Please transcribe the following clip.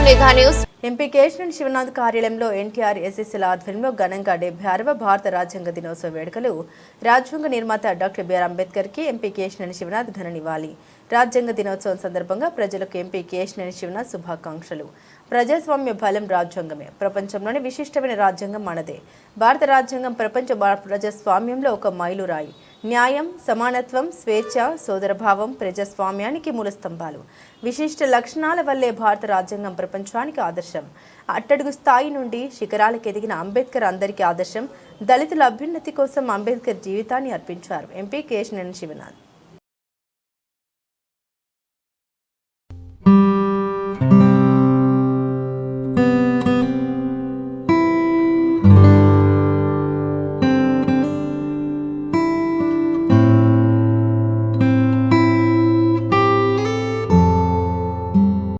Mega news. MP Kesineni Sivanath కార్యాలయంలో NTR SSL ఆధ్వర్యంలో ఘనంగా 76వ భారత రాజ్యాంగ దినోత్సవ వేడుకలు. రాజ్యాంగ నిర్మాత డాక్టర్ బిఆర్ అంబేద్కర్కి ఎంపీ కేశినేని శివనాథ్ ఘన నివాళి. రాజ్యాంగ దినోత్సవం సందర్భంగా ప్రజలకు ఎంపీ కేశినేని శివనాథ్ శుభాకాంక్షలు. ప్రజాస్వామ్య బలం రాజ్యాంగమే. ప్రపంచంలోని విశిష్టమైన రాజ్యాంగం మనదే. భారత రాజ్యాంగం ప్రపంచ ప్రజాస్వామ్యంలో ఒక మైలురాయి. న్యాయం, సమానత్వం, స్వేచ్ఛ, సోదరభావం ప్రజాస్వామ్యానికి మూల స్తంభాలు. విశిష్ట లక్షణాల వల్లే భారత రాజ్యాంగం ప్రపంచానికి ఆదర్శం. అట్టడుగు స్థాయి నుండి శిఖరాలకు ఎదిగిన అంబేద్కర్ అందరికీ ఆదర్శం. దళితుల అభ్యున్నతి కోసం అంబేద్కర్ జీవితాన్ని అర్పించారు ఎంపీ కేశినేని శివనాథ్.